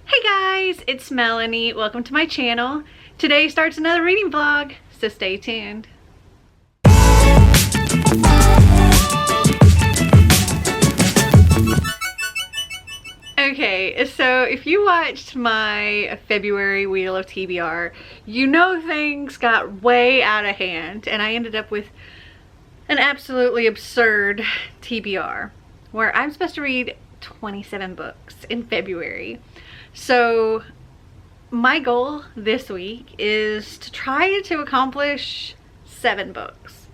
Hey guys, it's Melanie. Welcome to my channel. Today starts another reading vlog, so stay tuned. Okay, so if you watched my February Wheel of TBR, you know things got way out of hand and I ended up with an absolutely absurd TBR where I'm supposed to read 27 books in February. So my goal this week is to try to accomplish 7 books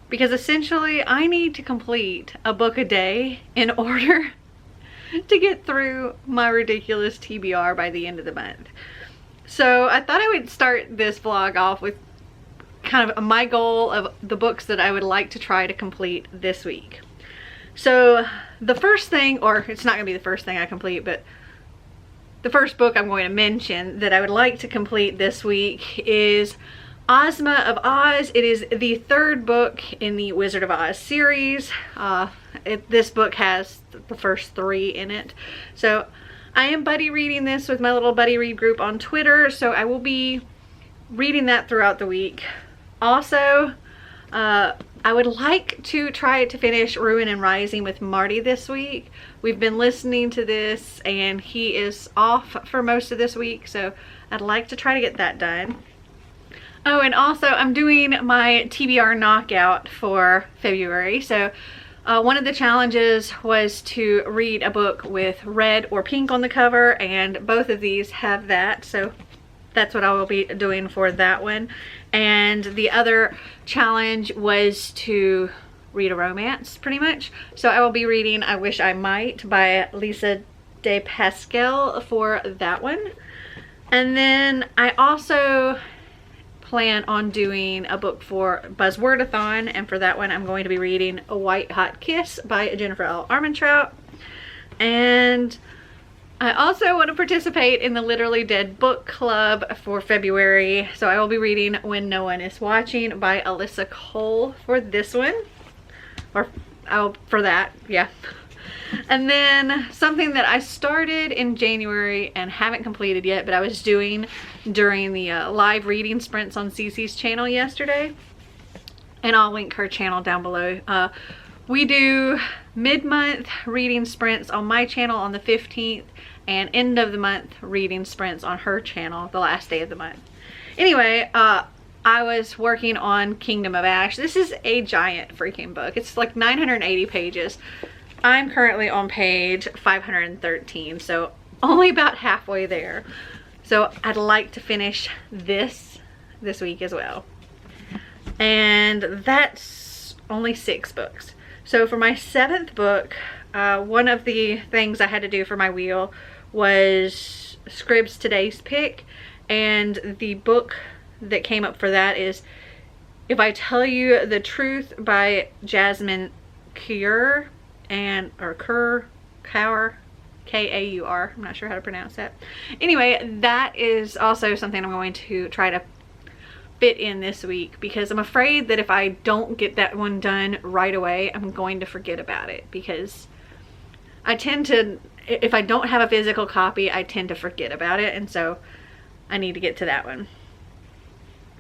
because essentially I need to complete a book a day in order to get through my ridiculous TBR by the end of the month. So I thought I would start this vlog off with kind of my goal of the books that I would like to try to complete this week. So the first thing, or it's not gonna be the first thing I complete, but the first book I'm going to mention that I would like to complete this week is Ozma of Oz. It is the 3rd book in the Wizard of Oz series. This book has the first 3 in it. So I am buddy reading this with my little buddy read group on Twitter, so I will be reading that throughout the week. Also, I would like to try to finish Ruin and Rising with Marty this week. We've been listening to this and he is off for most of this week, so I'd like to try to get that done. Oh, and also I'm doing my TBR Knockout for February. So one of the challenges was to read a book with red or pink on the cover, and both of these have that. So that's what I will be doing for that one. And the other challenge was to read a romance, pretty much. So I will be reading I Wish I Might by Lisa De Pascal for that one. And then I also plan on doing a book for Buzzwordathon, and for that one I'm going to be reading A White Hot Kiss by Jennifer L. Armentrout. And I also want to participate in the Literally Dead book club for February, so I will be reading When No One Is Watching by Alyssa Cole for this one, or for that, yeah. And then something that I started in January and haven't completed yet, but I was doing during the live reading sprints on Cece's channel yesterday, and I'll link her channel down below. We do mid-month reading sprints on my channel on the 15th and end of the month reading sprints on her channel the last day of the month. Anyway, I was working on Kingdom of Ash. This is a giant freaking book. It's like 980 pages. I'm currently on page 513, so only about halfway there. So I'd like to finish this week as well. And that's only 6 books. So for my 7th book, one of the things I had to do for my wheel was Scrib's Today's Pick, and the book that came up for that is If I Tell You the Truth by Jasmine Kaur, K-A-U-R. I'm not sure how to pronounce that. Anyway, that is also something I'm going to try to fit in this week, because I'm afraid that if I don't get that one done right away, I'm going to forget about it, because I tend to, if I don't have a physical copy, I tend to forget about it, and so I need to get to that one.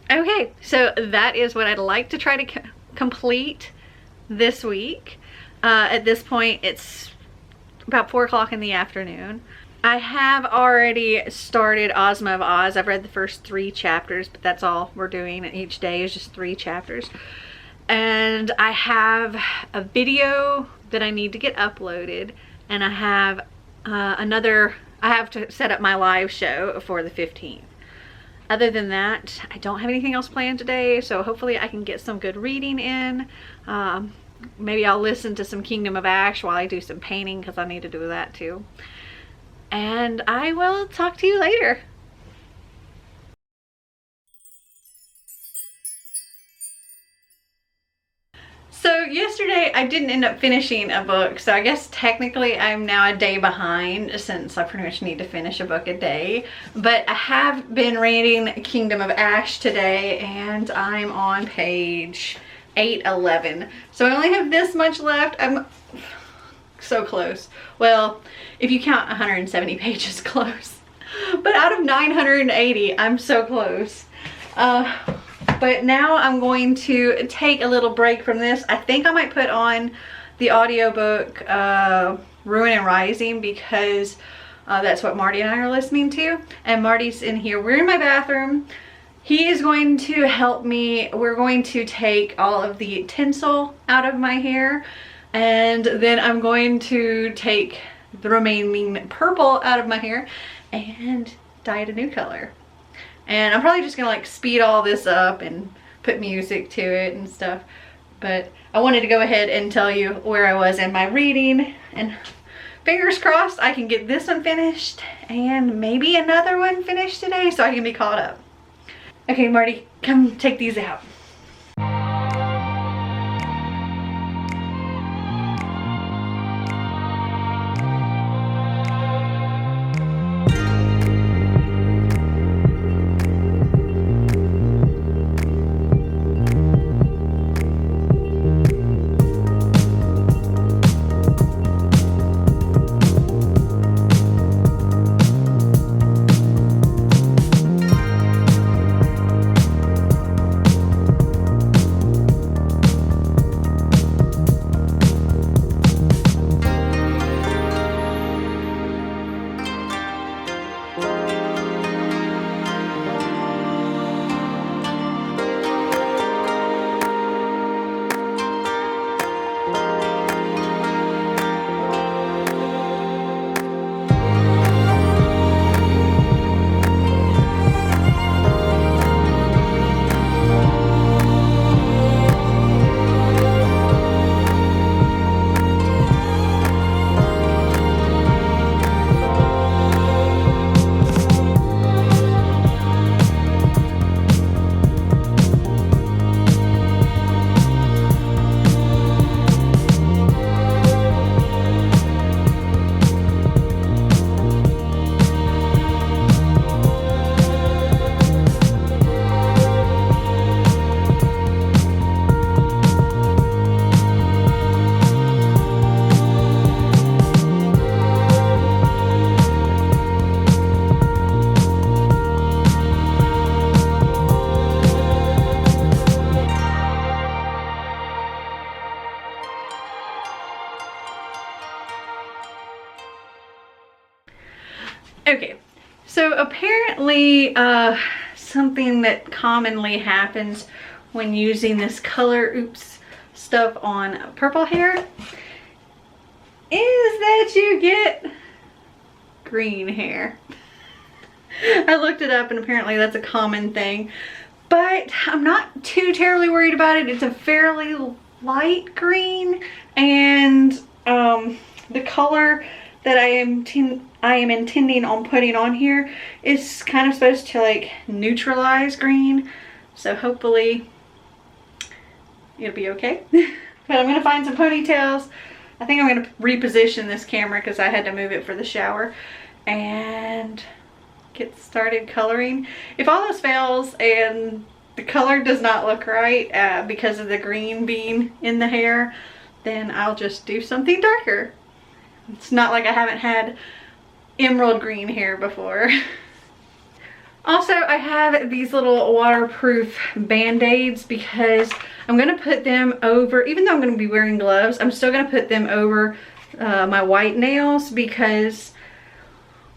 Okay, so that is what I'd like to try to complete this week. At this point, it's about 4 o'clock in the afternoon. I have already started Ozma of Oz. I've read the first 3 chapters, but that's all we're doing. Each day is just 3 chapters. And I have a video that I need to get uploaded, and I have I have to set up my live show for the 15th. Other than that, I don't have anything else planned today, so hopefully I can get some good reading in. Maybe I'll listen to some Kingdom of Ash while I do some painting, because I need to do that too. And I will talk to you later. So yesterday I didn't end up finishing a book, so I guess technically I'm now a day behind, since I pretty much need to finish a book a day. But I have been reading Kingdom of Ash today, and I'm on page 811. So I only have this much left. I'm so close. Well, if you count 170 pages close. But out of 980, I'm so close. But now I'm going to take a little break from this. I think I might put on the audiobook Ruin and Rising, because that's what Marty and I are listening to. And Marty's in here. We're in my bathroom. He is going to help me. We're going to take all of the tinsel out of my hair, and then I'm going to take the remaining purple out of my hair and dye it a new color. And I'm probably just gonna like speed all this up and put music to it and stuff. But I wanted to go ahead and tell you where I was in my reading, and fingers crossed I can get this one finished and maybe another one finished today so I can be caught up. Okay, Marty, come take these out. Okay, so apparently something that commonly happens when using this color stuff on purple hair is that you get green hair. I looked it up and apparently that's a common thing, but I'm not too terribly worried about it. It's a fairly light green, and the color that I am intending on putting on here is kind of supposed to like neutralize green, so hopefully it'll be okay. But I'm gonna find some ponytails. I think I'm gonna reposition this camera because I had to move it for the shower, and get started coloring. If all this fails and the color does not look right because of the green being in the hair, then I'll just do something darker. It's not like I haven't had emerald green hair before. Also, I have these little waterproof band-aids because I'm gonna put them over, even though I'm gonna be wearing gloves, I'm still gonna put them over my white nails, because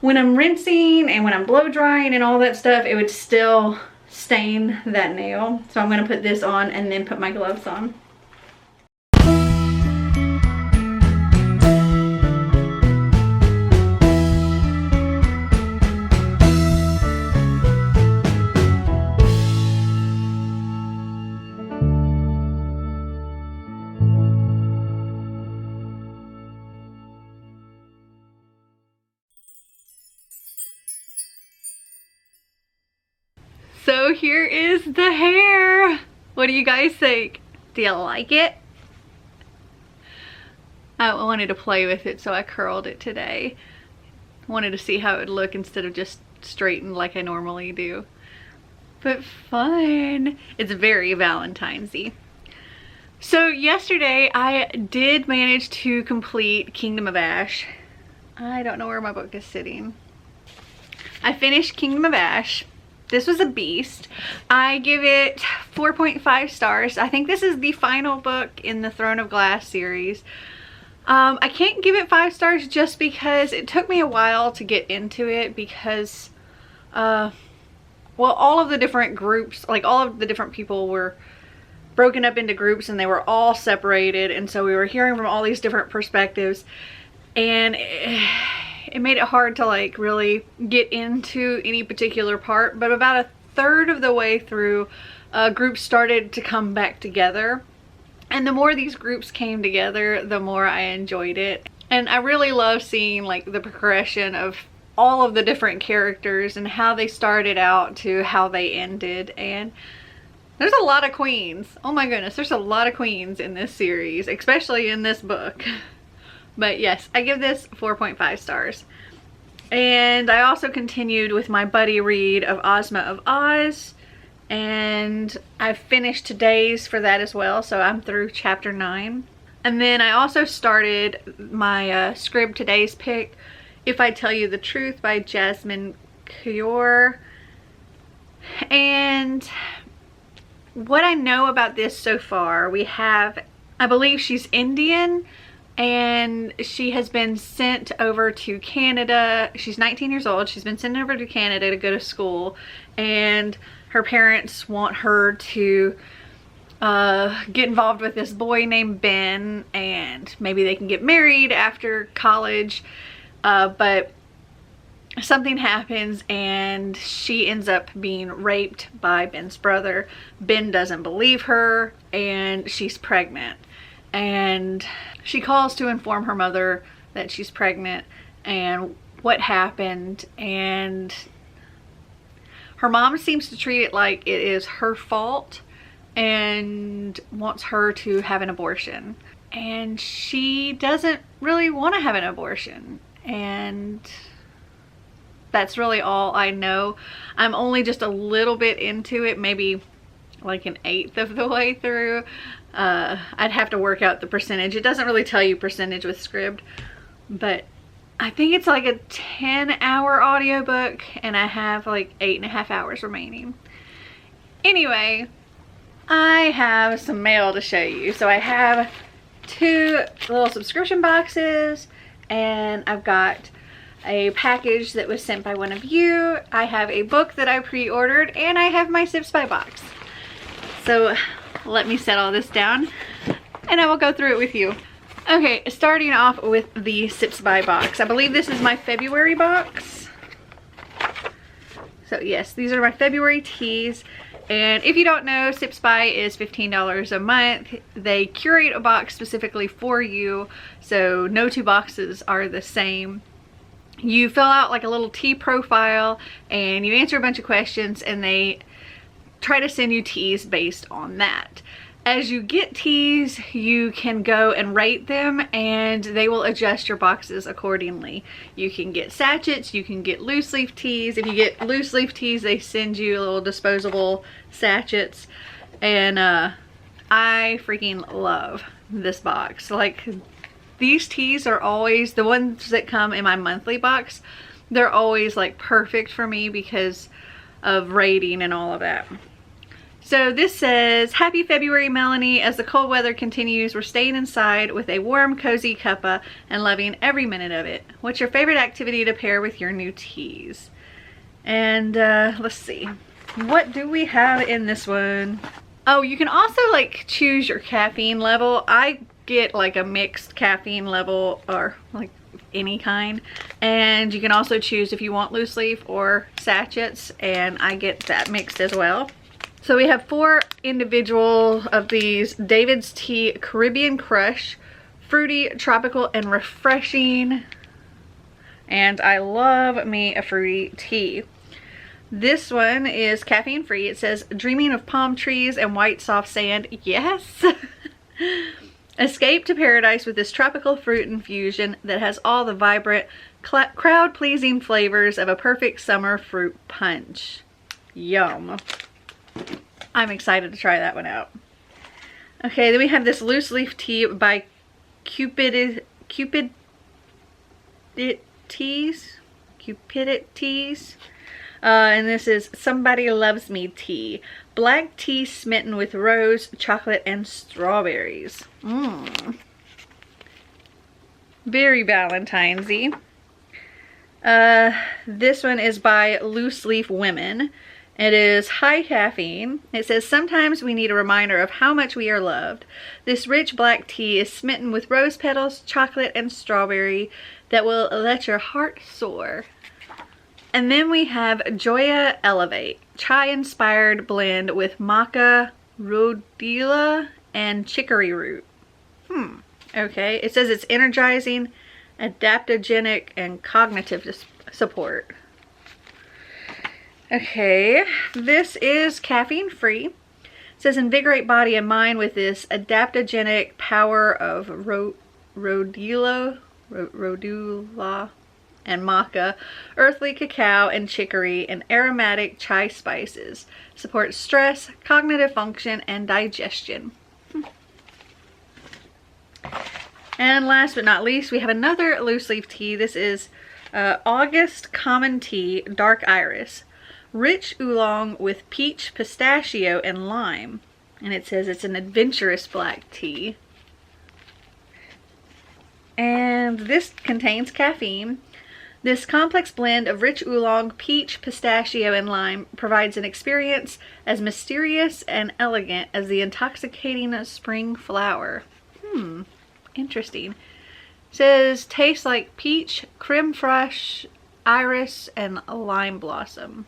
when I'm rinsing and when I'm blow drying and all that stuff, it would still stain that nail. So I'm gonna put this on and then put my gloves on. So here is the hair. What do you guys think? Do you like it? I wanted to play with it, so I curled it today. Wanted to see how it would look instead of just straightened like I normally do. But fun. It's very Valentine's-y. So yesterday I did manage to complete Kingdom of Ash. I don't know where my book is sitting. I finished Kingdom of Ash. This was a beast. I give it 4.5 stars. I think this is the final book in the Throne of Glass series. I can't give it 5 stars just because it took me a while to get into it because, well, all of the different groups, like all of the different people were broken up into groups and they were all separated, and so we were hearing from all these different perspectives, and it made it hard to like really get into any particular part. But about a third of the way through, groups started to come back together, and the more these groups came together, the more I enjoyed it. And I really love seeing like the progression of all of the different characters and how they started out to how they ended. And there's a lot of queens. Oh my goodness, there's a lot of queens in this series, especially in this book. But yes, I give this 4.5 stars. And I also continued with my buddy read of Ozma of Oz, and I finished today's for that as well, so I'm through chapter 9. And then I also started my Scrib Today's pick, If I Tell You the Truth by Jasmine Kaur. And what I know about this so far, we have, I believe she's Indian, and she has been sent over to Canada. She's 19 years old. She's been sent over to Canada to go to school, and her parents want her to get involved with this boy named Ben, and maybe they can get married after college. But something happens and she ends up being raped by Ben's brother. Ben doesn't believe her, and she's pregnant. And she calls to inform her mother that she's pregnant and what happened. And her mom seems to treat it like it is her fault and wants her to have an abortion. And she doesn't really want to have an abortion. And that's really all I know. I'm only just a little bit into it, maybe like an 1/8 of the way through. I'd have to work out the percentage. It doesn't really tell you percentage with Scribd, but I think it's like a 10-hour audiobook, and I have like 8.5 hours remaining. Anyway, I have some mail to show you. So I have 2 little subscription boxes, and I've got a package that was sent by one of you. I have a book that I pre-ordered, and I have my Sipsby box. So let me set all this down and I will go through it with you. Okay, starting off with the Sipsby box. I believe this is my February box. So yes, these are my February teas. And if you don't know, Sipsby is $15 a month. They curate a box specifically for you, so no 2 boxes are the same. You fill out like a little tea profile and you answer a bunch of questions, and they try to send you teas based on that. As you get teas, you can go and rate them, and they will adjust your boxes accordingly. You can get sachets, you can get loose leaf teas. If you get loose leaf teas, they send you little disposable sachets. And I freaking love this box. Like, these teas are always, the ones that come in my monthly box, they're always like perfect for me because of rating and all of that. So this says, Happy February, Melanie. As the cold weather continues, we're staying inside with a warm, cozy cuppa and loving every minute of it. What's your favorite activity to pair with your new teas? And let's see. What do we have in this one? Oh, you can also like choose your caffeine level. I get like a mixed caffeine level, or like any kind. And you can also choose if you want loose leaf or sachets, and I get that mixed as well. So we have 4 individual of these. David's Tea Caribbean Crush, fruity, tropical, and refreshing. And I love me a fruity tea. This one is caffeine free. It says, dreaming of palm trees and white soft sand. Yes. Escape to paradise with this tropical fruit infusion that has all the vibrant, crowd-pleasing flavors of a perfect summer fruit punch. Yum. I'm excited to try that one out. Okay, then we have this loose leaf tea by Cupid Teas. Cupidities. And this is Somebody Loves Me tea. Black tea smitten with rose, chocolate, and strawberries. Very Valentine's-y. This one is by Loose Leaf Women. It is high caffeine. It says, sometimes we need a reminder of how much we are loved. This rich black tea is smitten with rose petals, chocolate, and strawberry that will let your heart soar. And then we have Joya Elevate, chai-inspired blend with maca, rhodiola, and chicory root. Okay. It says it's energizing, adaptogenic, and cognitive support. Okay, this is caffeine free. It says invigorate body and mind with this adaptogenic power of rhodiola and maca, earthly cacao and chicory, and aromatic chai spices. Supports stress, cognitive function, and digestion. And last but not least, we have another loose leaf tea. This is August Common Tea Dark Iris. Rich oolong with peach, pistachio, and lime. And it says it's an adventurous black tea. And this contains caffeine. This complex blend of rich oolong, peach, pistachio, and lime provides an experience as mysterious and elegant as the intoxicating spring flower. Interesting. It says tastes like peach, creme fraiche, iris, and lime blossom.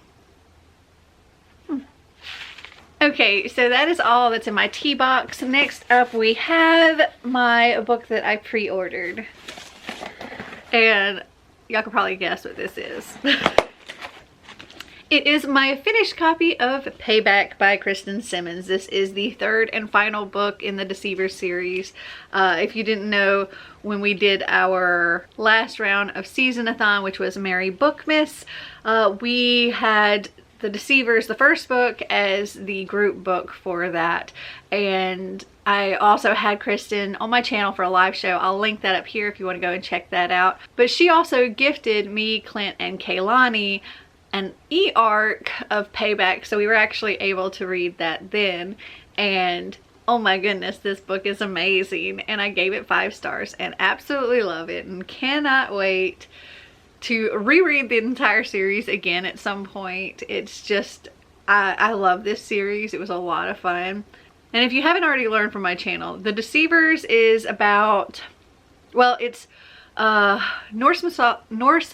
Okay, so that is all that's in my tea box. Next up, we have my book that I pre-ordered. And y'all can probably guess what this is. It is my finished copy of Payback by Kristen Simmons. This is the third and final book in the Deceiver series. If you didn't know, when we did our last round of Season-a-thon, which was Merry Bookmas, we had The Deceivers, the first book, as the group book for that. And I also had Kristen on my channel for a live show. I'll link that up here if you want to go and check that out. But she also gifted me, Clint, and Kaylani an e-arc of Payback, so we were actually able to read that then. And oh my goodness, this book is amazing, and I gave it 5 stars and absolutely love it and cannot wait to reread the entire series again at some point. It's just, I love this series. It was a lot of fun. And if you haven't already learned from my channel, The Deceivers is about, well, it's Norse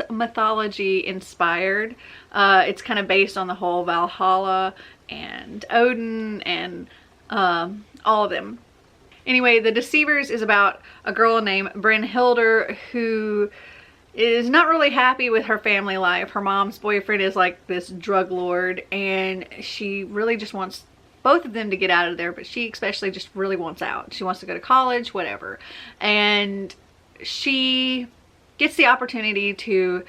mythology inspired. It's kind of based on the whole Valhalla and Odin and all of them. Anyway, The Deceivers is about a girl named Brynhildr who is not really happy with her family life. Her mom's boyfriend is like this drug lord, and she really just wants both of them to get out of there, but she especially just really wants out. She wants to go to college, whatever. And she gets the opportunity to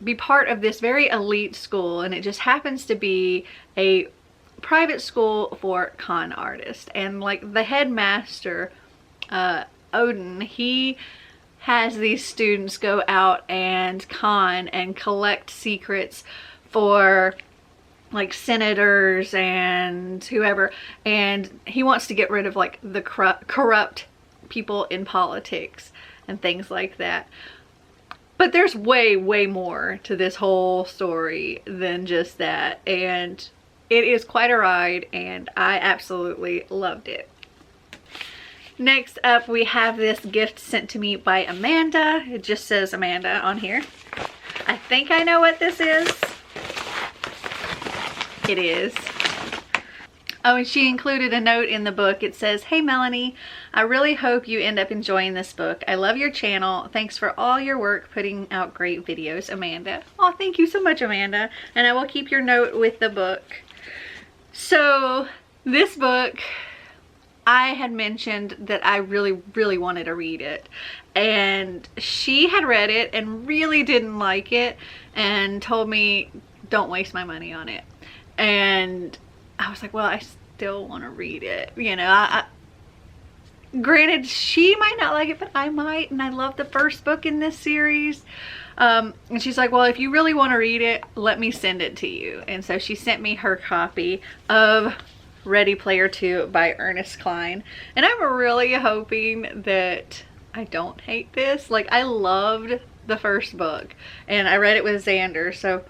be part of this very elite school, and it just happens to be a private school for con artists. And like the headmaster, Odin, he has these students go out and con and collect secrets for like senators and whoever, and he wants to get rid of like the corrupt people in politics and things like that. But there's way more to this whole story than just that, and it is quite a ride, and I absolutely loved it. Next up, we have this gift sent to me by Amanda. It just says Amanda on here. I think I know what this is. It is. Oh, and she included a note in the book. It says, "Hey Melanie, I really hope you end up enjoying this book. I love your channel. Thanks for all your work putting out great videos, Amanda." Oh, thank you so much, Amanda. And I will keep your note with the book. So this book, I had mentioned that I really wanted to read it, and she had read it and really didn't like it and told me don't waste my money on it. And I was like, well, I still want to read it, you know. Granted, she might not like it, but I might, and I love the first book in this series. And she's like, well, if you really want to read it, let me send it to you. And so she sent me her copy of Ready Player 2 by Ernest Cline. And I'm really hoping that I don't hate this. Like, I loved the first book and I read it with Xander. So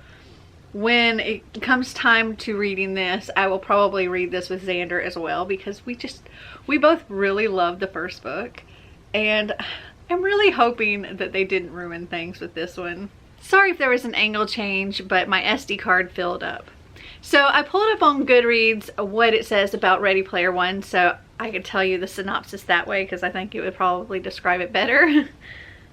when it comes time to reading this, I will probably read this with Xander as well, because we both really loved the first book. And I'm really hoping that they didn't ruin things with this one. Sorry if there was an angle change, but my SD card filled up. So I pulled up on Goodreads what it says about Ready Player One, so I could tell you the synopsis that way, because I think it would probably describe it better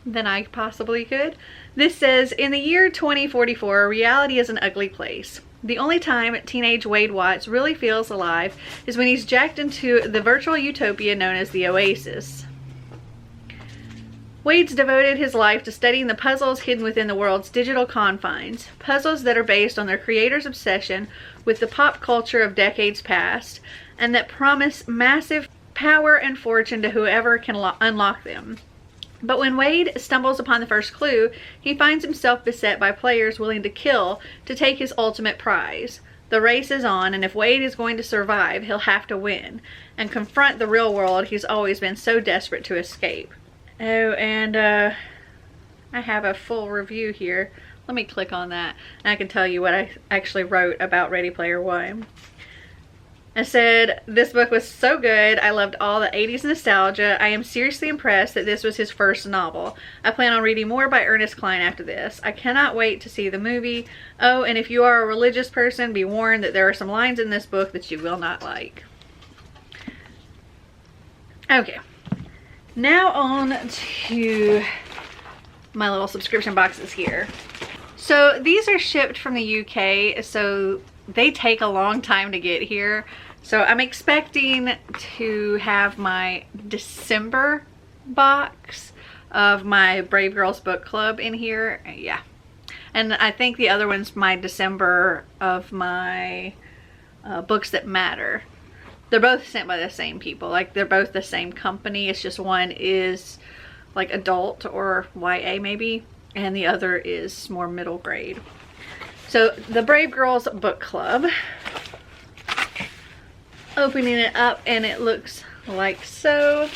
than I possibly could. This says, in the year 2044, reality is an ugly place. The only time teenage Wade Watts really feels alive is when he's jacked into the virtual utopia known as the Oasis. Wade's devoted his life to studying the puzzles hidden within the world's digital confines, puzzles that are based on their creator's obsession with the pop culture of decades past, and that promise massive power and fortune to whoever can unlock them. But when Wade stumbles upon the first clue, he finds himself beset by players willing to kill to take his ultimate prize. The race is on, and if Wade is going to survive, he'll have to win and confront the real world he's always been so desperate to escape. Oh, and I have a full review here. Let me click on that and I can tell you what I actually wrote about Ready Player One. I said, this book was so good. I loved all the 80s nostalgia. I am seriously impressed that this was his first novel. I plan on reading more by Ernest Cline after this. I cannot wait to see the movie. Oh, and if you are a religious person, be warned that there are some lines in this book that you will not like. Okay. Now on to my little subscription boxes here. So these are shipped from the UK, so they take a long time to get here. So I'm expecting to have my December box of my Brave Girls Book Club in here. Yeah. And I think the other one's my December of my Books That Matter. They're both sent by the same people. Like, they're both the same company. It's just one is like adult or YA maybe, and the other is more middle grade. So the Brave Girls Book Club. Opening it up and it looks like so.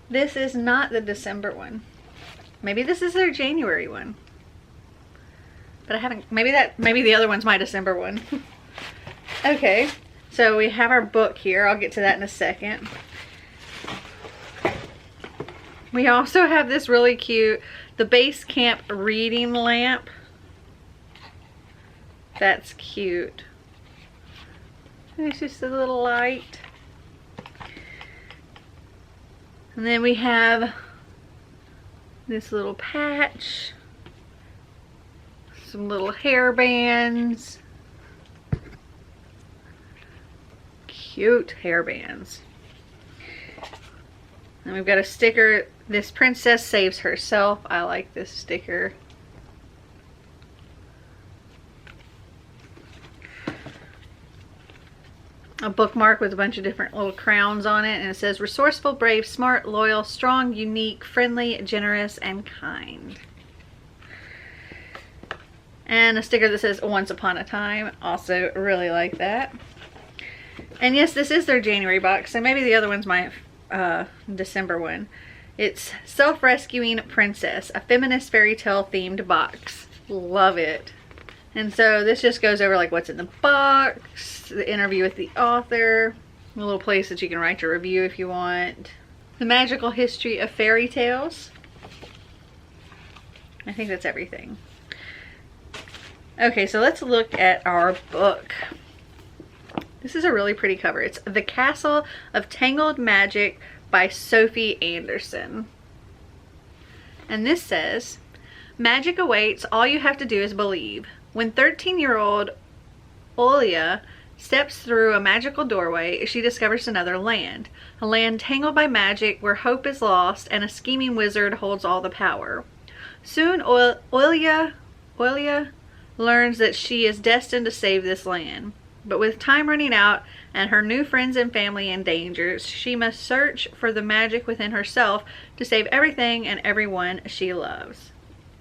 This is not the December one. Maybe this is their January one. But I haven't, maybe the other one's my December one. Okay, so we have our book here. I'll get to that in a second. We also have this really cute, the Base Camp reading lamp. That's cute. It's just a little light. And then we have this little patch. Some little hair bands. Cute hair bands. And we've got a sticker. This princess saves herself. I like this sticker. A bookmark with a bunch of different little crowns on it, and it says resourceful, brave, smart, loyal, strong, unique, friendly, generous, and kind. And a sticker that says once upon a time. Also really like that. And yes, this is their January box, so maybe the other one's my December one. It's Self-Rescuing Princess, a feminist fairy tale themed box. Love it. And so this just goes over like what's in the box, the interview with the author, a little place that you can write your review if you want, the magical history of fairy tales. I think that's everything. Okay, so let's look at our book. This is a really pretty cover. It's The Castle of Tangled Magic by Sophie Anderson. And this says, magic awaits, all you have to do is believe. When 13-year-old Olia steps through a magical doorway, she discovers another land. A land tangled by magic where hope is lost and a scheming wizard holds all the power. Soon Olia learns that she is destined to save this land. But with time running out and her new friends and family in danger, she must search for the magic within herself to save everything and everyone she loves.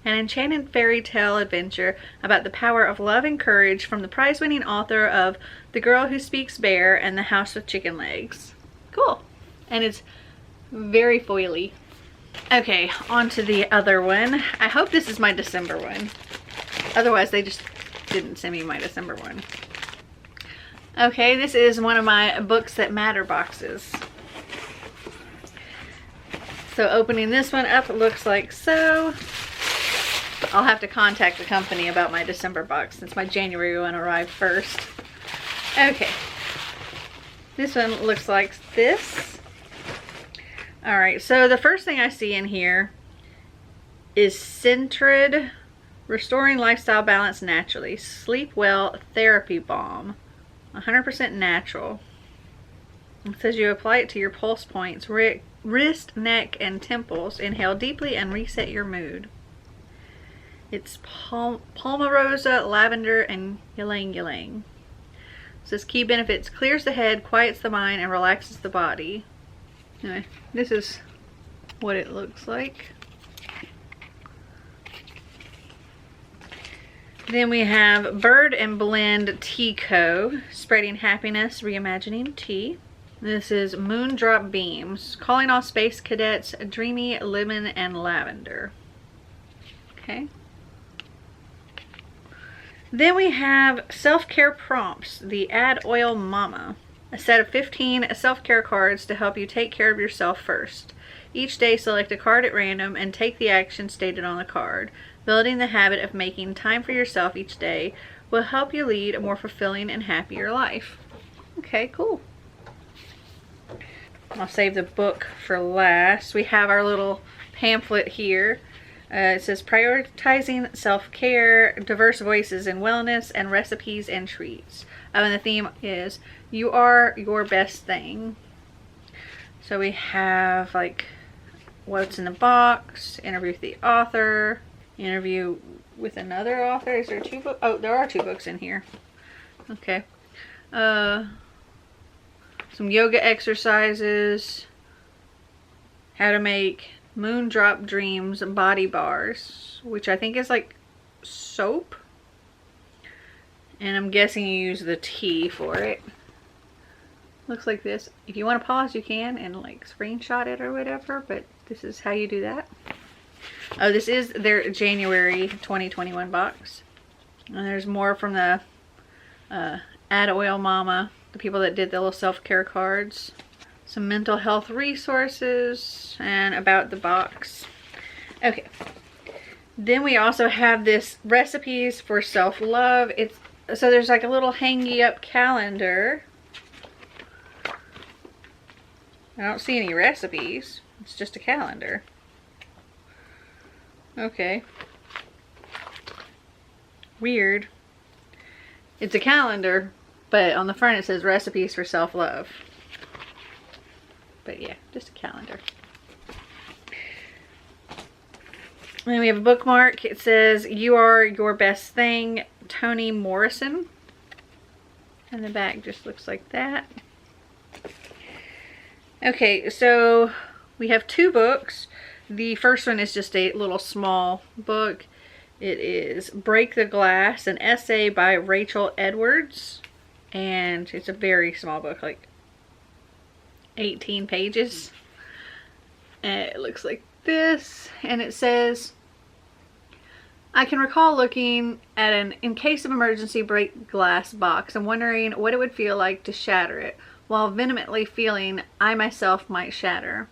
An enchanted fairy tale adventure about the power of love and courage from the prize-winning author of The Girl Who Speaks Bear and The House with Chicken Legs. Cool. And it's very foily. Okay, on to the other one. I hope this is my December one. Otherwise, they just didn't send me my December one. Okay, this is one of my Books That Matter boxes. So opening this one up, it looks like so. I'll have to contact the company about my December box since my January one arrived first. Okay. This one looks like this. Alright, so the first thing I see in here is Centred Restoring Lifestyle Balance Naturally. Sleep Well Therapy Balm. 100% natural. It says you apply it to your pulse points, wrist, neck, and temples. Inhale deeply and reset your mood. It's Palmarosa, lavender, and ylang ylang. It says key benefits: clears the head, quiets the mind, and relaxes the body. Anyway, this is what it looks like. Then we have Bird and Blend Tea Co. Spreading Happiness, Reimagining Tea. This is Moondrop Beams. Calling all space cadets, Dreamy Lemon and Lavender. Okay. Then we have Self-Care Prompts, the Add Oil Mama. A set of 15 self-care cards to help you take care of yourself first. Each day select a card at random and take the action stated on the card. Building the habit of making time for yourself each day will help you lead a more fulfilling and happier life. Okay, cool. I'll save the book for last. We have our little pamphlet here. It says prioritizing self-care, diverse voices in wellness, and recipes and treats. And the theme is you are your best thing. So we have like what's in the box, interview with the author, interview with another author. Is there two books? Oh, there are two books in here. Okay. Some yoga exercises. How to make Moondrop Dreams body bars, which I think is like soap. And I'm guessing you use the tea for it. Looks like this. If you want to pause, you can and like screenshot it or whatever, but this is how you do that. Oh, this is their January 2021 box. And there's more from the Add Oil Mama, the people that did the little self-care cards. Some mental health resources and about the box. Okay. Then we also have this recipes for self-love. So there's like a little hangy up calendar. I don't see any recipes. It's just a calendar. Okay. Weird. It's a calendar, but on the front it says recipes for self-love. But yeah, just a calendar. And then we have a bookmark. It says you are your best thing, Toni Morrison. And the back just looks like that. Okay, so we have two books. The first one is just a little small book. It is Break the Glass, an essay by Rachel Edwards. And it's a very small book, like 18 pages. And it looks like this. And it says, I can recall looking at an in case of emergency break glass box and wondering what it would feel like to shatter it, while vehemently feeling I myself might shatter.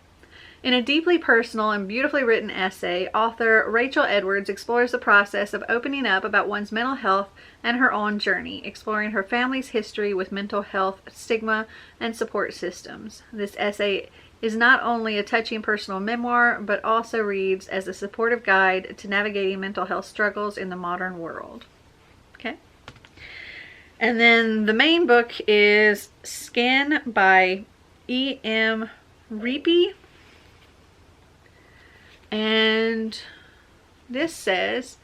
In a deeply personal and beautifully written essay, author Rachel Edwards explores the process of opening up about one's mental health and her own journey, exploring her family's history with mental health stigma and support systems. This essay is not only a touching personal memoir, but also reads as a supportive guide to navigating mental health struggles in the modern world. Okay. And then the main book is Skin by E.M. Reapy. And this says,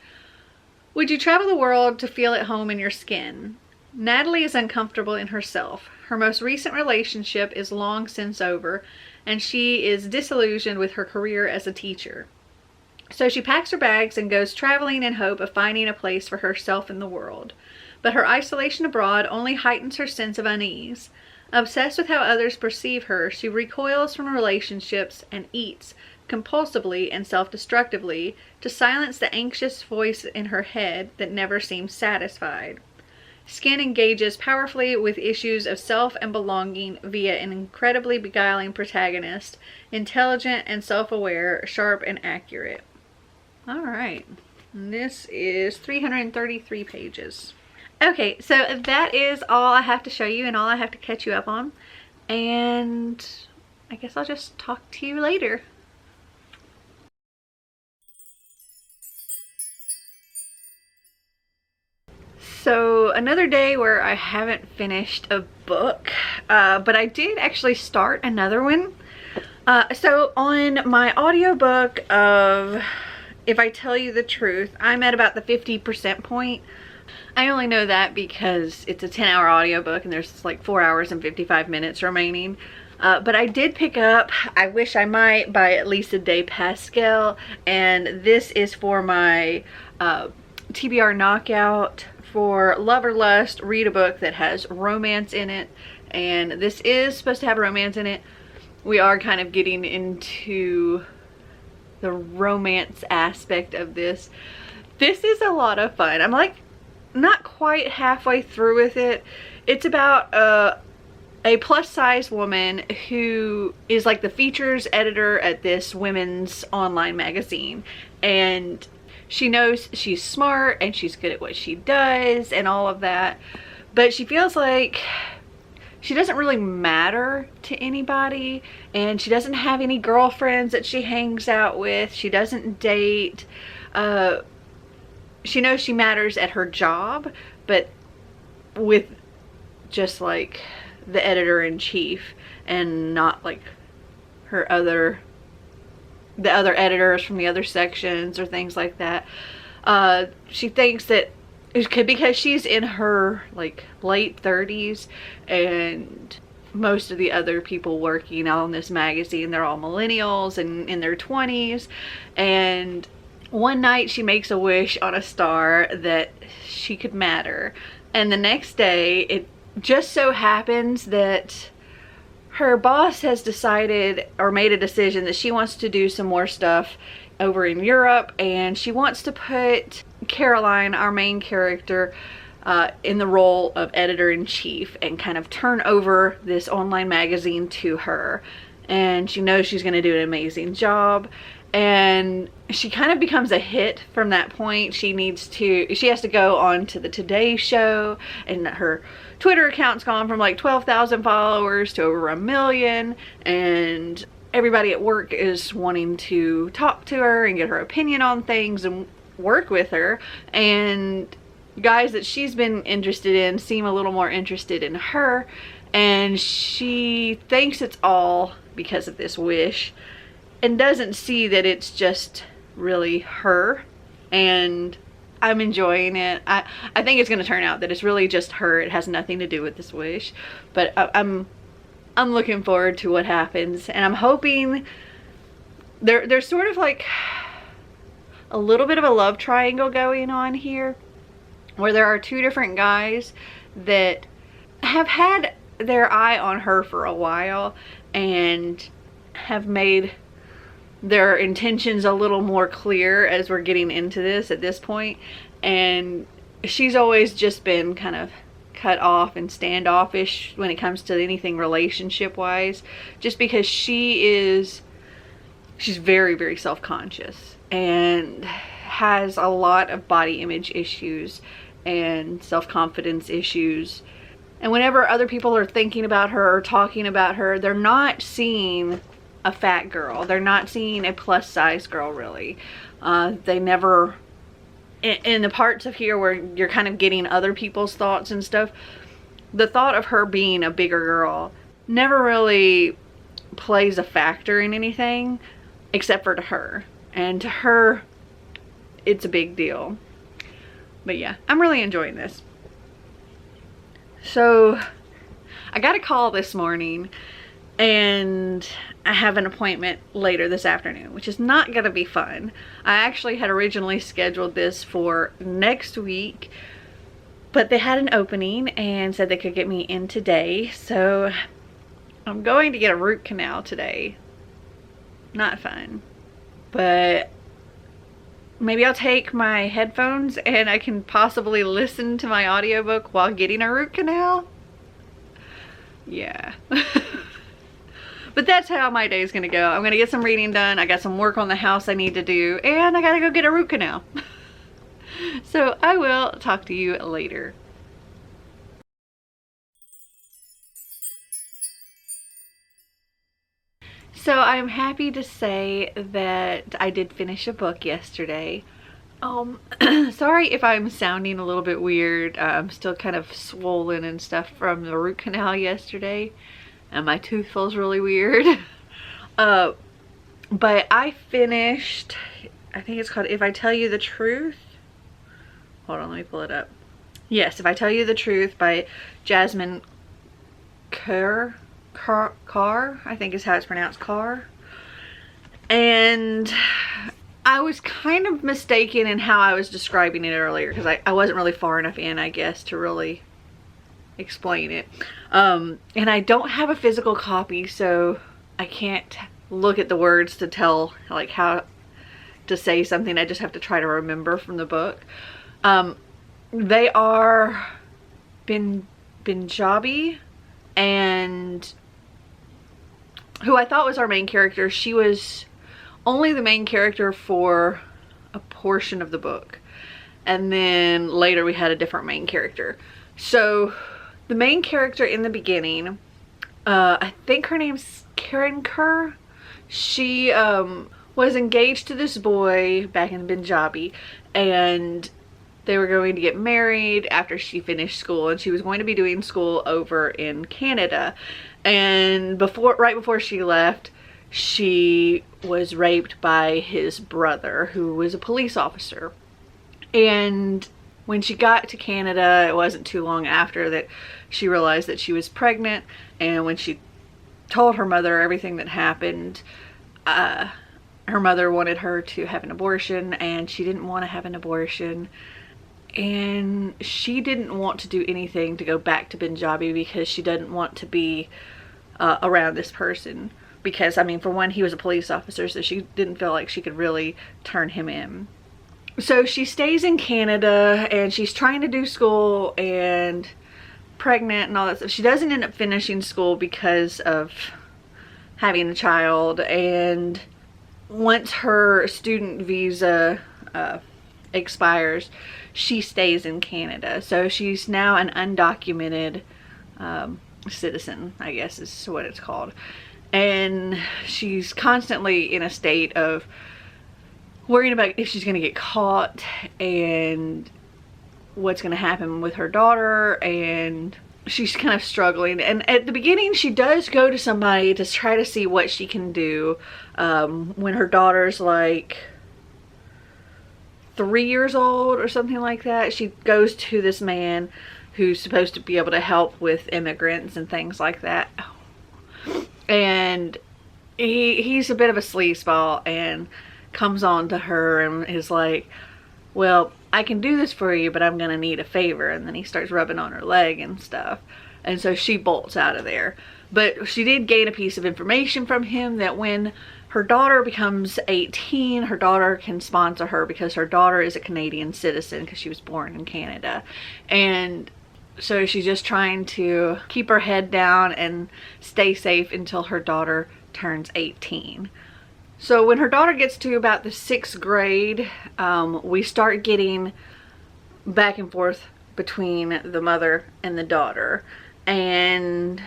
would you travel the world to feel at home in your skin? Natalie is uncomfortable in herself. Her most recent relationship is long since over, and she is disillusioned with her career as a teacher. So she packs her bags and goes traveling in hope of finding a place for herself in the world. But her isolation abroad only heightens her sense of unease. Obsessed with how others perceive her, she recoils from relationships and eats compulsively and self-destructively to silence the anxious voice in her head that never seems satisfied. Skin engages powerfully with issues of self and belonging via an incredibly beguiling protagonist, intelligent and self-aware, sharp and accurate. All right, this is 333 pages. Okay, so that is all I have to show you and all I have to catch you up on. And I guess I'll just talk to you later. So another day where I haven't finished a book, but I did actually start another one. So on my audiobook of If I Tell You the Truth, I'm at about the 50% point. I only know that because it's a 10-hour audiobook and there's like 4 hours and 55 minutes remaining. But I did pick up I Wish I Might by at least a day Pascal, and this is for my TBR Knockout for Love or Lust. Read a book that has romance in it, and this is supposed to have romance in it. We are kind of getting into the romance aspect of this. This is a lot of fun. I'm like not quite halfway through with it. It's about a plus size woman who is like the features editor at this women's online magazine, and she knows she's smart and she's good at what she does and all of that, but she feels like she doesn't really matter to anybody, and she doesn't have any girlfriends that she hangs out with. She doesn't date. She knows she matters at her job, but with just like the editor-in-chief and not like the other editors from the other sections or things like that. She thinks that because she's in her like late 30s, and most of the other people working on this magazine, they're all millennials and in their 20s, and one night she makes a wish on a star that she could matter, and the next day it just so happens that her boss has decided or made a decision that she wants to do some more stuff over in Europe, and she wants to put Caroline, our main character, in the role of editor-in-chief and kind of turn over this online magazine to her. And she knows she's going to do an amazing job, and she kind of becomes a hit from that point. She has to go on to the Today Show, and her Twitter account's gone from like 12,000 followers to over 1 million, and everybody at work is wanting to talk to her and get her opinion on things and work with her, and guys that she's been interested in seem a little more interested in her, and she thinks it's all because of this wish and doesn't see that it's just really her. And I'm enjoying it. I think it's going to turn out that it's really just her. It has nothing to do with this wish, but I'm looking forward to what happens, and I'm hoping there's sort of like a little bit of a love triangle going on here, where there are two different guys that have had their eye on her for a while and have made their intentions a little more clear as we're getting into this at this point. And she's always just been kind of cut off and standoffish when it comes to anything relationship wise, just because she's very, very self-conscious and has a lot of body image issues and self-confidence issues. And whenever other people are thinking about her or talking about her, they're not seeing a fat girl. They're not seeing a plus size girl, really. They never, in the parts of here where you're kind of getting other people's thoughts and stuff, the thought of her being a bigger girl never really plays a factor in anything except for to her. And to her, it's a big deal. But yeah, I'm really enjoying this. So I got a call this morning and I have an appointment later this afternoon, which is not gonna be fun. I actually had originally scheduled this for next week, but they had an opening and said they could get me in today. So I'm going to get a root canal today. Not fun, but maybe I'll take my headphones and I can possibly listen to my audiobook while getting a root canal. Yeah. But that's how my day is gonna go. I'm gonna get some reading done. I got some work on the house I need to do, and I gotta go get a root canal. So I will talk to you later. So I'm happy to say that I did finish a book yesterday. Sorry if I'm sounding a little bit weird. I'm still kind of swollen and stuff from the root canal yesterday, and my tooth feels really weird. But I finished, I think it's called If I Tell You the Truth. Hold on, let me pull it up. Yes, If I Tell You the Truth by Jasmine Carr, I think is how it's pronounced, Carr. And I was kind of mistaken in how I was describing it earlier, because I wasn't really far enough in, I guess, to really explain it. And I don't have a physical copy, so I can't look at the words to tell like how to say something. I just have to try to remember from the book. They are Punjabi, and who I thought was our main character, she was only the main character for a portion of the book, and then later we had a different main character. So the main character in the beginning, I think her name's Karen Kerr. She was engaged to this boy back in Punjabi, and they were going to get married after she finished school, and she was going to be doing school over in Canada. And right before she left, she was raped by his brother, who was a police officer. And when she got to Canada, it wasn't too long after that she realized that she was pregnant. And when she told her mother everything that happened, her mother wanted her to have an abortion, and she didn't want to have an abortion. And she didn't want to do anything to go back to Punjabi because she doesn't want to be around this person. Because, I mean, for one, he was a police officer, so she didn't feel like she could really turn him in. So she stays in Canada, and she's trying to do school and pregnant and all that stuff. She doesn't end up finishing school because of having a child, and once her student visa expires, she stays in Canada. So she's now an undocumented citizen, I guess is what it's called. And she's constantly in a state of worrying about if she's going to get caught and what's going to happen with her daughter, and she's kind of struggling. And at the beginning, she does go to somebody to try to see what she can do when her daughter's like 3 years old or something like that. She goes to this man who's supposed to be able to help with immigrants and things like that. And he's a bit of a sleazeball and comes on to her and is like, well, I can do this for you, but I'm gonna need a favor. And then he starts rubbing on her leg and stuff, and so she bolts out of there. But she did gain a piece of information from him that when her daughter becomes 18, her daughter can sponsor her, because her daughter is a Canadian citizen because she was born in Canada. And so she's just trying to keep her head down and stay safe until her daughter turns 18. So when her daughter gets to about the 6th grade, we start getting back and forth between the mother and the daughter. And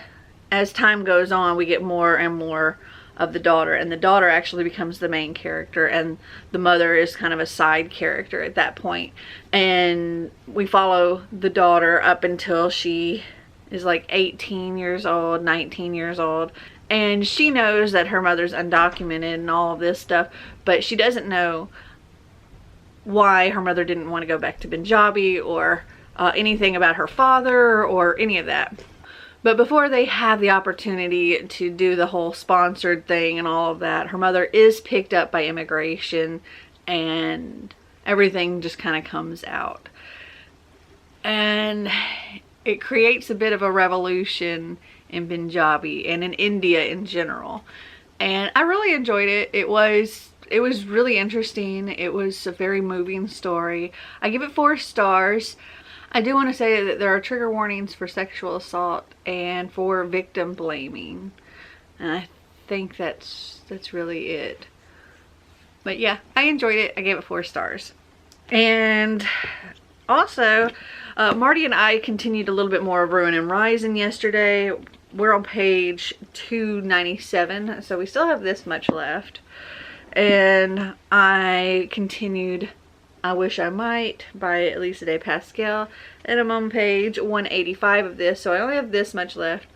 as time goes on, we get more and more of the daughter, and the daughter actually becomes the main character, and the mother is kind of a side character at that point. And we follow the daughter up until she is like 18 years old, 19 years old, and she knows that her mother's undocumented and all of this stuff, but she doesn't know why her mother didn't want to go back to Punjabi, or anything about her father or any of that. But before they have the opportunity to do the whole sponsored thing and all of that, her mother is picked up by immigration and everything just kind of comes out. And it creates a bit of a revolution in Punjabi and in India in general. And I really enjoyed it. It was really interesting. It was a very moving story. I give it 4 stars. I do want to say that there are trigger warnings for sexual assault and for victim blaming. And I think that's really it. But yeah, I enjoyed it. I gave it 4 stars. And also, Marty and I continued a little bit more of Ruin and Rising yesterday. We're on page 297, so we still have this much left. And I continued I Wish I Might by Elisa de Pascal, and I'm on page 185 of this, so I only have this much left.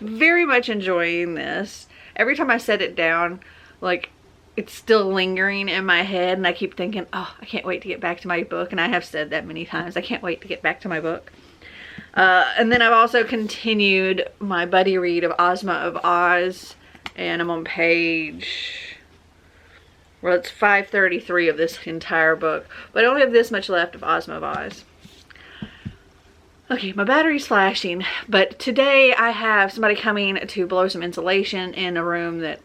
Very much enjoying this. Every time I set it down, like, it's still lingering in my head, and I keep thinking, oh, I can't wait to get back to my book. And I have said that many times, I can't wait to get back to my book. And then I've also continued my buddy read of Ozma of Oz, and I'm on page, well, it's 533 of this entire book, but I only have this much left of Ozma of Oz. Okay, my battery's flashing, but today I have somebody coming to blow some insulation in a room that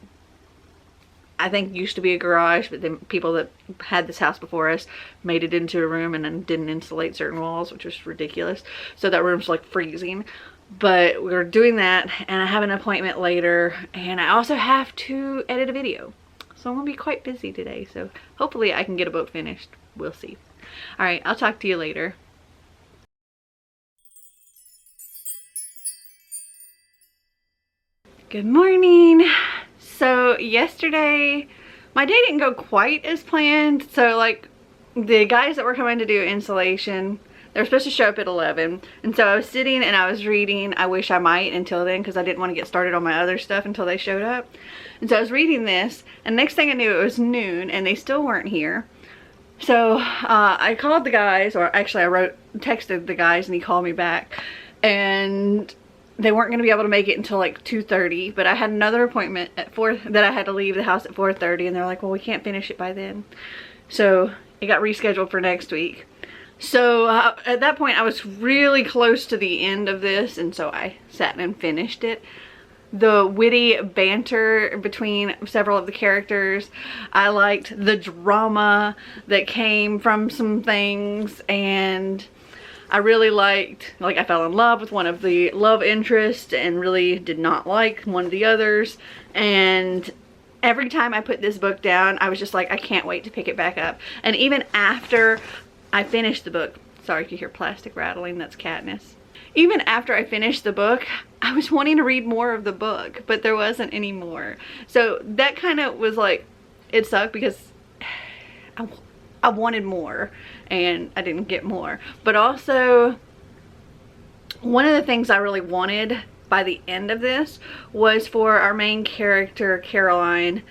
I think used to be a garage, but then people that had this house before us made it into a room and then didn't insulate certain walls, which was ridiculous. So that room's like freezing. But we're doing that, and I have an appointment later, and I also have to edit a video. So I'm gonna be quite busy today, so hopefully I can get a book finished. We'll see. All right, I'll talk to you later. Good morning. So yesterday, my day didn't go quite as planned. So like the guys that were coming to do insulation, they were supposed to show up at 11. And so I was sitting and I was reading I Wish I Might until then, because I didn't want to get started on my other stuff until they showed up. And so I was reading this, and next thing I knew it was noon and they still weren't here. So I called the guys, or actually I texted the guys, and he called me back. And they weren't going to be able to make it until like 2:30, but I had another appointment at 4 that I had to leave the house at 4:30, and they're like, well, we can't finish it by then. So it got rescheduled for next week. So at that point I was really close to the end of this, and so I sat and finished it. The witty banter between several of the characters, I liked the drama that came from some things, and I really liked, like, I fell in love with one of the love interests and really did not like one of the others. And every time I put this book down, I was just like, I can't wait to pick it back up. And even after I finished the book, sorry if you hear plastic rattling, that's Katniss. Even after I finished the book, I was wanting to read more of the book, but there wasn't any more. So that kind of was like, it sucked because I wanted more and I didn't get more. But also, one of the things I really wanted by the end of this was for our main character, Caroline,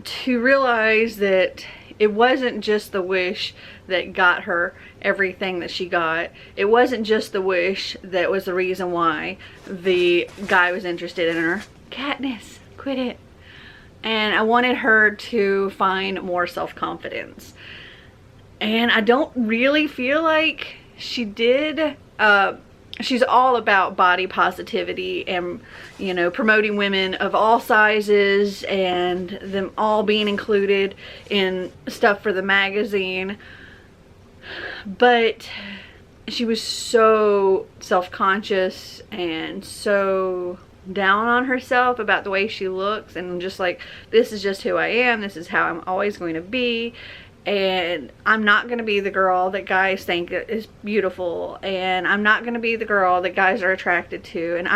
to realize that it wasn't just the wish that got her everything that she got. It wasn't just the wish that was the reason why the guy was interested in her. Katniss, quit it. And I wanted her to find more self-confidence. And I don't really feel like she did. She's all about body positivity and, you know, promoting women of all sizes and them all being included in stuff for the magazine. But she was so self-conscious and so down on herself about the way she looks, and just like, this is just who I am, this is how I'm always going to be. And I'm not going to be the girl that guys think is beautiful, and I'm not going to be the girl that guys are attracted to, and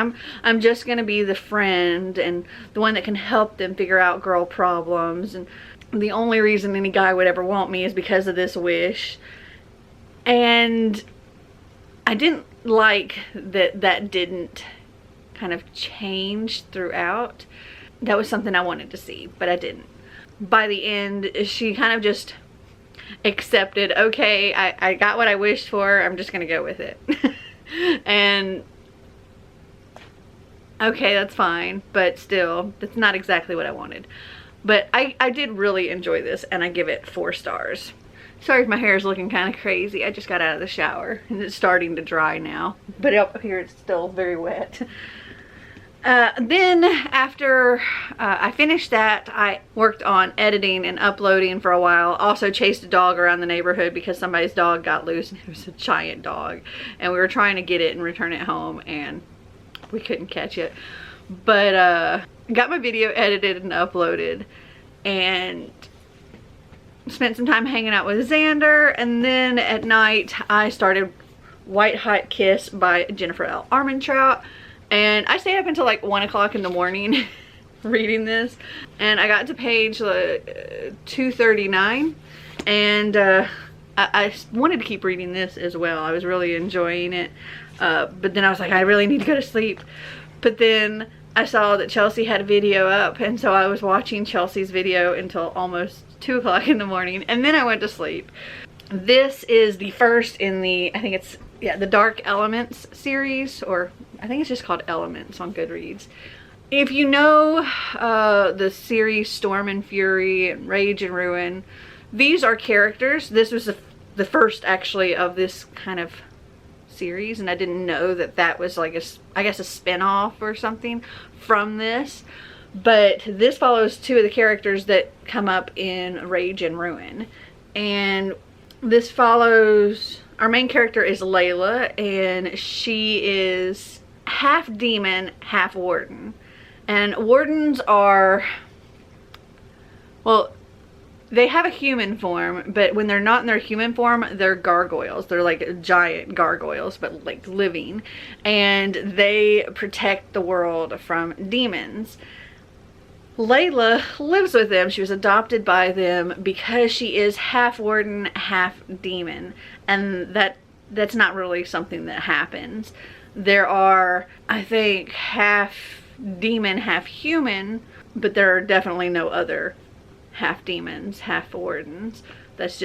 I'm just going to be the friend and the one that can help them figure out girl problems. And the only reason any guy would ever want me is because of this wish. And I didn't like that didn't kind of change throughout. That was something I wanted to see, but I didn't. By the end, she kind of just accepted, okay, I got what I wished for, I'm just gonna go with it. And okay, that's fine, but still, that's not exactly what I wanted. But I did really enjoy this, and I give it 4 stars. Sorry if my hair is looking kind of crazy. I just got out of the shower and it's starting to dry now, but up here it's still very wet. Then after I finished that, I worked on editing and uploading for a while. Also chased a dog around the neighborhood because somebody's dog got loose, and it was a giant dog, and we were trying to get it and return it home, and we couldn't catch it. But got my video edited and uploaded, and spent some time hanging out with Xander, and then at night I started White Hot Kiss by Jennifer L. Armentrout, and I stayed up until like 1 o'clock in the morning reading this, and I got to page 239, and I wanted to keep reading this as well. I was really enjoying it, but then I was like, I really need to go to sleep. But then I saw that Chelsea had a video up, and so I was watching Chelsea's video until almost 2 o'clock in the morning, and then I went to sleep. This is the first in the, I think it's, yeah, the Dark Elements series, or I think it's just called Elements on Goodreads. If you know the series Storm and Fury and Rage and Ruin, these are characters. This was the first actually of this kind of series, and I didn't know that that was like I guess a spin-off or something from this. But this follows 2 of the characters that come up in Rage and Ruin. And this follows, our main character is Layla, and she is half demon, half warden. And wardens are, well, they have a human form, but when they're not in their human form, they're gargoyles. They're like giant gargoyles, but like living. And they protect the world from demons. Layla lives with them. She was adopted by them because she is half warden, half demon. And that's not really something that happens. There are, I think, half demon, half human, but there are definitely no other half demons, half wardens. That's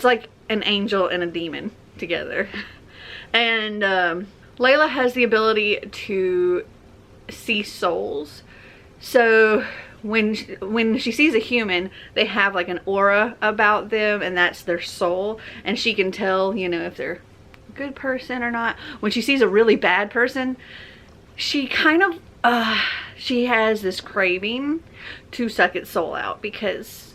like an angel and a demon together. And Layla has the ability to see souls. So when she sees a human, they have like an aura about them, and that's their soul, and she can tell, you know, if they're a good person or not. When she sees a really bad person, she kind of she has this craving to suck its soul out, because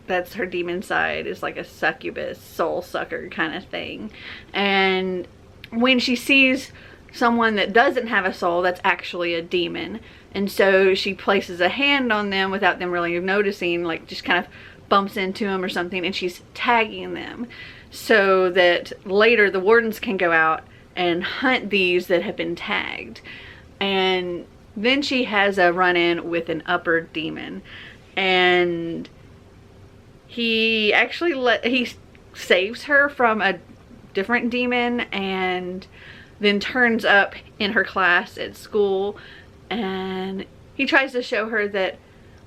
that's her demon side, is like a succubus, soul sucker kind of thing. And when she sees someone that doesn't have a soul, that's actually a demon, and so she places a hand on them without them really noticing, like just kind of bumps into them or something, and she's tagging them so that later the wardens can go out and hunt these that have been tagged. And then she has a run-in with an upper demon, and he actually he saves her from a different demon, and then turns up in her class at school, and he tries to show her that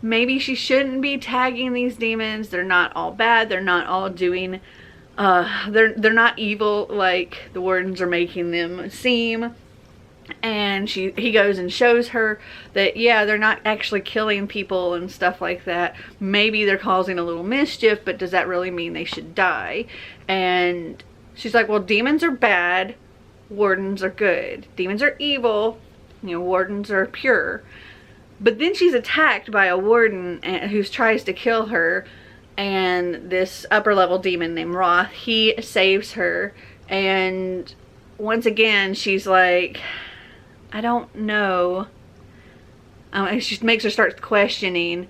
maybe she shouldn't be tagging these demons. They're not all bad. They're not all doing they're not evil like the wardens are making them seem. And he goes and shows her that, yeah, they're not actually killing people and stuff like that. Maybe they're causing a little mischief, but does that really mean they should die? And she's like, well, demons are bad, wardens are good. Demons are evil, you know, wardens are pure. But then she's attacked by a warden who tries to kill her, and this upper level demon named Roth, he saves her. And once again, she's like, I don't know. It just makes her start questioning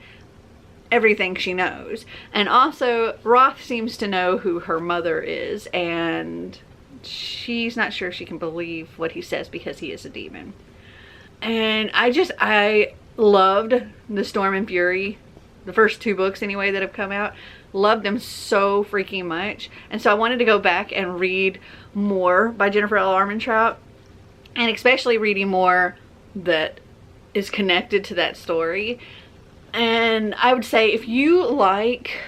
everything she knows. And also, Roth seems to know who her mother is, and she's not sure she can believe what he says because he is a demon. And I loved the Storm and Fury, the first 2 books anyway that have come out. Loved them so freaking much. And so I wanted to go back and read more by Jennifer L. Armentrout, and especially reading more that is connected to that story. And I would say, if you like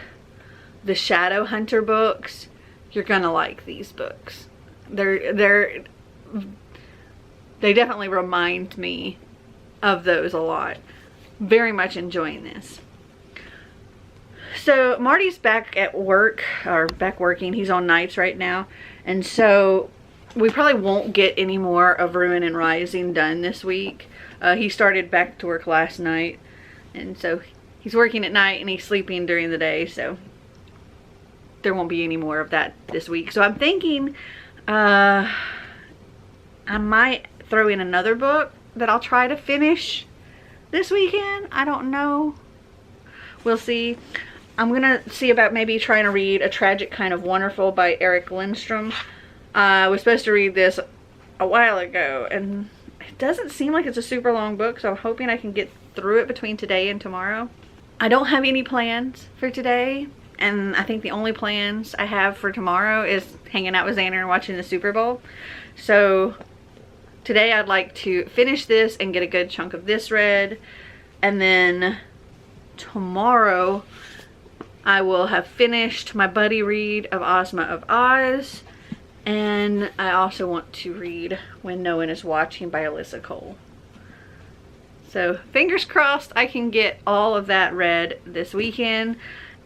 the Shadow Hunter books, you're gonna like these books. They definitely remind me of those a lot. Very much enjoying this. So Marty's back at work, or back working. He's on nights right now, and so we probably won't get any more of Ruin and Rising done this week. He started back to work last night, and so he's working at night and he's sleeping during the day, so there won't be any more of that this week. So I'm thinking I might throw in another book that I'll try to finish this weekend. I don't know. We'll see. I'm gonna see about maybe trying to read A Tragic Kind of Wonderful by Eric Lindstrom. I was supposed to read this a while ago, and it doesn't seem like it's a super long book, so I'm hoping I can get through it between today and tomorrow. I don't have any plans for today, and I think the only plans I have for tomorrow is hanging out with Xander and watching the Super Bowl. So today I'd like to finish this and get a good chunk of this read, and then tomorrow I will have finished my buddy read of Ozma of Oz, and I also want to read When No One Is Watching by Alyssa Cole. So fingers crossed I can get all of that read this weekend,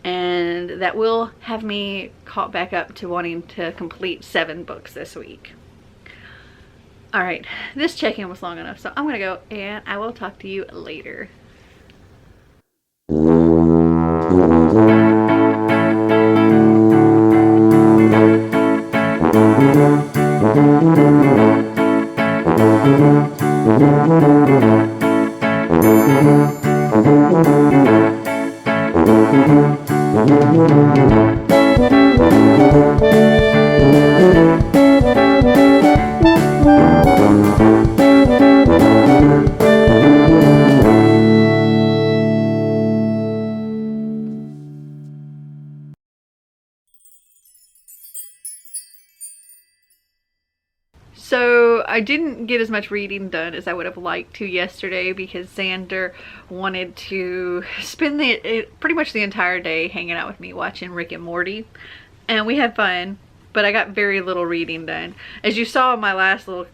and that will have me caught back up to wanting to complete 7 books this week. Alright, this check-in was long enough, so I'm gonna go and I will talk to you later. So I didn't get as much reading done as I would have liked to yesterday because Xander wanted to spend pretty much the entire day hanging out with me watching Rick and Morty, and we had fun, but I got very little reading done. As you saw in my last little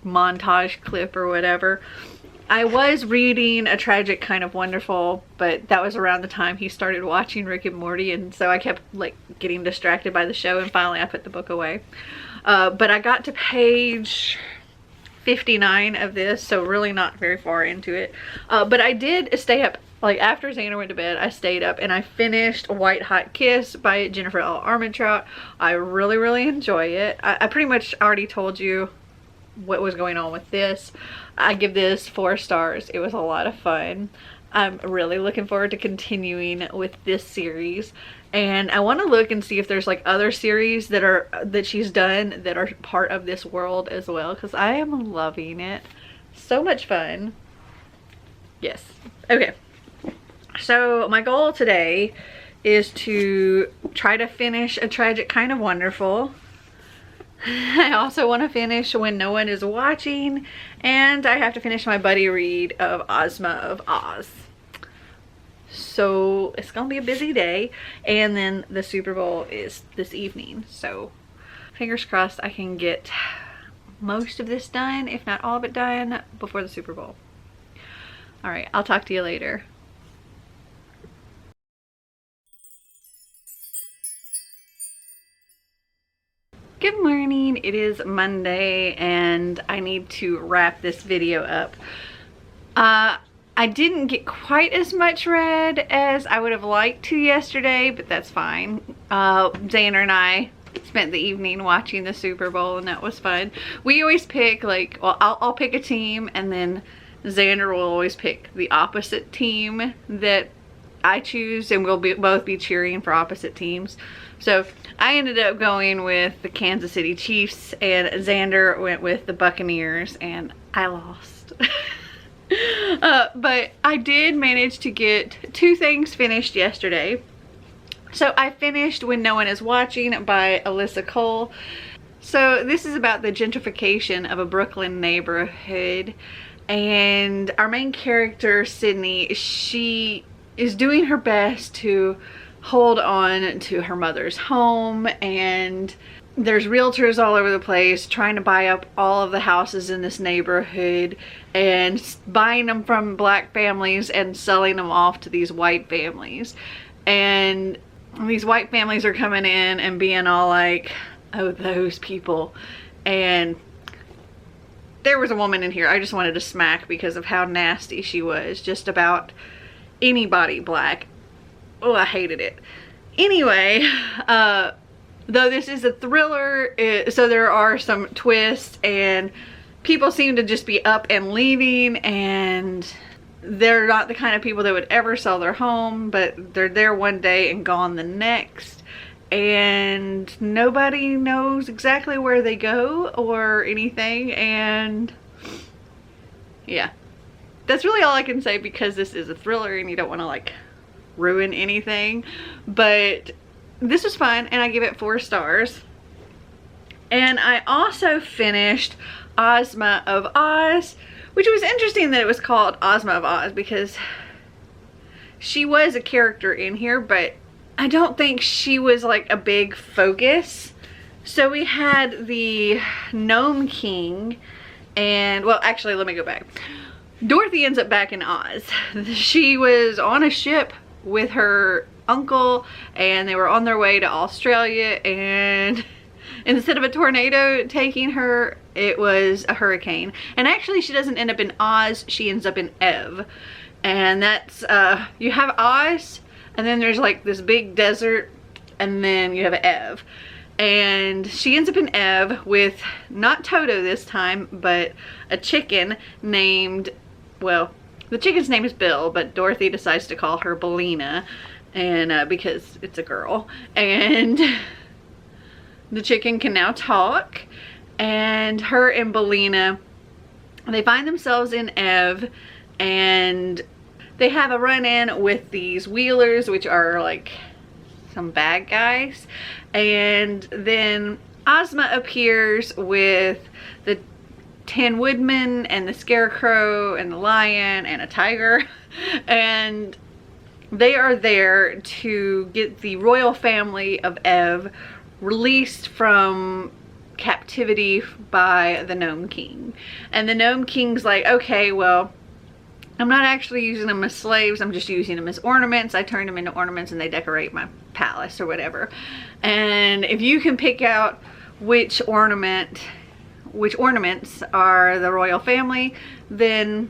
montage clip or whatever, I was reading A Tragic Kind of Wonderful, but that was around the time he started watching Rick and Morty, and so I kept like getting distracted by the show, and finally I put the book away. But I got to page 59 of this, so really not very far into it. But I did stay up, like after Xander went to bed, I stayed up and I finished White Hot Kiss by Jennifer L. Armentrout. I really enjoy it. I pretty much already told you what was going on with this. I give this 4 stars. It was a lot of fun. I'm really looking forward to continuing with this series, and I want to look and see if there's like other series that she's done that are part of this world as well, because I am loving it. So much fun. Yes. Okay, so my goal today is to try to finish A Tragic Kind of Wonderful. I also want to finish When No One Is Watching, and I have to finish my buddy read of Ozma of Oz. So it's gonna be a busy day, and then the Super Bowl is this evening, so fingers crossed I can get most of this done, if not all of it done, before the Super Bowl. Alright, I'll talk to you later. Good morning. It is Monday and I need to wrap this video up. I didn't get quite as much read as I would have liked to yesterday, but that's fine. Xander and I spent the evening watching the Super Bowl, and that was fun. We always pick like, well, I'll pick a team, and then Xander will always pick the opposite team that I choose, and we'll both be cheering for opposite teams. So I ended up going with the Kansas City Chiefs, and Xander went with the Buccaneers, and I lost. But I did manage to get 2 things finished yesterday. So I finished When No One Is Watching by Alyssa Cole. So this is about the gentrification of a Brooklyn neighborhood, and our main character, Sydney, she is doing her best to hold on to her mother's home, and there's realtors all over the place trying to buy up all of the houses in this neighborhood and buying them from black families and selling them off to these white families. And these white families are coming in and being all like, oh, those people. And there was a woman in here I just wanted to smack because of how nasty she was just about anybody black. Oh, I hated it. Anyway, though this is a thriller, so there are some twists, and people seem to just be up and leaving, and they're not the kind of people that would ever sell their home, but they're there one day and gone the next, and nobody knows exactly where they go or anything. And yeah, that's really all I can say because this is a thriller and you don't want to like ruin anything. But this was fun and I give it 4 stars. And I also finished Ozma of Oz, which was interesting that it was called Ozma of Oz because she was a character in here, but I don't think she was like a big focus. So we had the Gnome King, and well, actually, let me go back. Dorothy ends up back in Oz. She was on a ship with her uncle, and they were on their way to Australia, and instead of a tornado taking her, it was a hurricane. And actually, she doesn't end up in Oz, she ends up in Ev. And that's, you have Oz, and then there's like this big desert, and then you have Ev. And she ends up in Ev with not Toto this time, but a chicken named, well, the chicken's name is Bill, but Dorothy decides to call her Bellina, and because it's a girl. And the chicken can now talk, and her and Bellina, they find themselves in Ev, and they have a run-in with these wheelers, which are like some bad guys. And then Ozma appears with the Tin Woodman and the Scarecrow and the Lion and a tiger. And they are there to get the royal family of Ev released from captivity by the Gnome King. And the Gnome King's like, okay, well, I'm not actually using them as slaves, I'm just using them as ornaments. I turn them into ornaments and they decorate my palace or whatever. And if you can pick out which ornaments are the royal family, then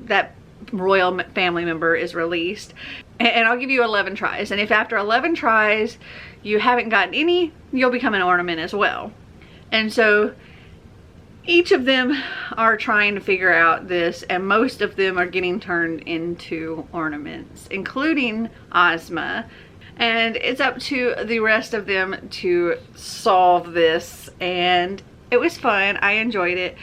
that royal family member is released. And I'll give you 11 tries. And if after 11 tries you haven't gotten any, you'll become an ornament as well. And so each of them are trying to figure out this, and most of them are getting turned into ornaments, including Ozma. And it's up to the rest of them to solve this, and it was fun. I enjoyed it.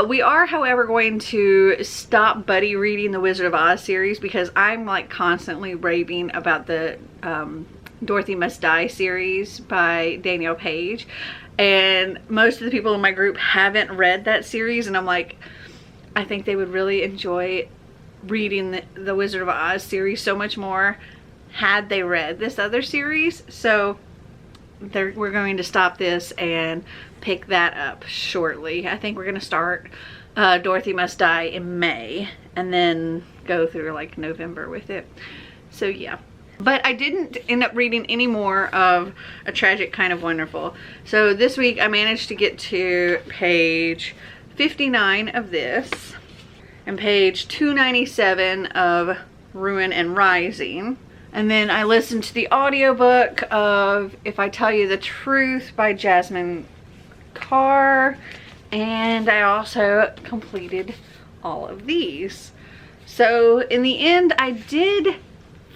We are, however, going to stop buddy reading the Wizard of Oz series because I'm like constantly raving about the Dorothy Must Die series by Danielle Page. And most of the people in my group haven't read that series, and I'm like, I think they would really enjoy reading the Wizard of Oz series so much more had they read this other series. So we're going to stop this and pick that up shortly. I think we're going to start Dorothy Must Die in May and then go through like November with it. So yeah. But I didn't end up reading any more of A Tragic Kind of Wonderful. So this week I managed to get to page 59 of this and page 297 of Ruin and Rising. And then I listened to the audiobook of If I Tell You the Truth by Jasmine Carr. And I also completed all of these. So in the end I did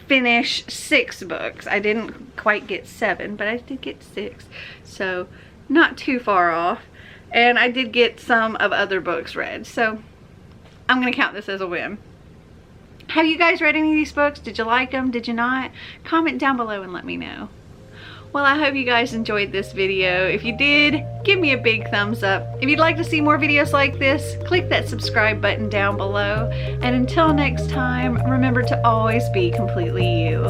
finish 6 books. I didn't quite get 7, but I did get 6, so not too far off. And I did get some of other books read, so I'm gonna count this as a win. Have you guys read any of these books? Did you like them? Did you not? Comment down below and let me know. Well, I hope you guys enjoyed this video. If you did, give me a big thumbs up. If you'd like to see more videos like this, click that subscribe button down below. And until next time, remember to always be completely you.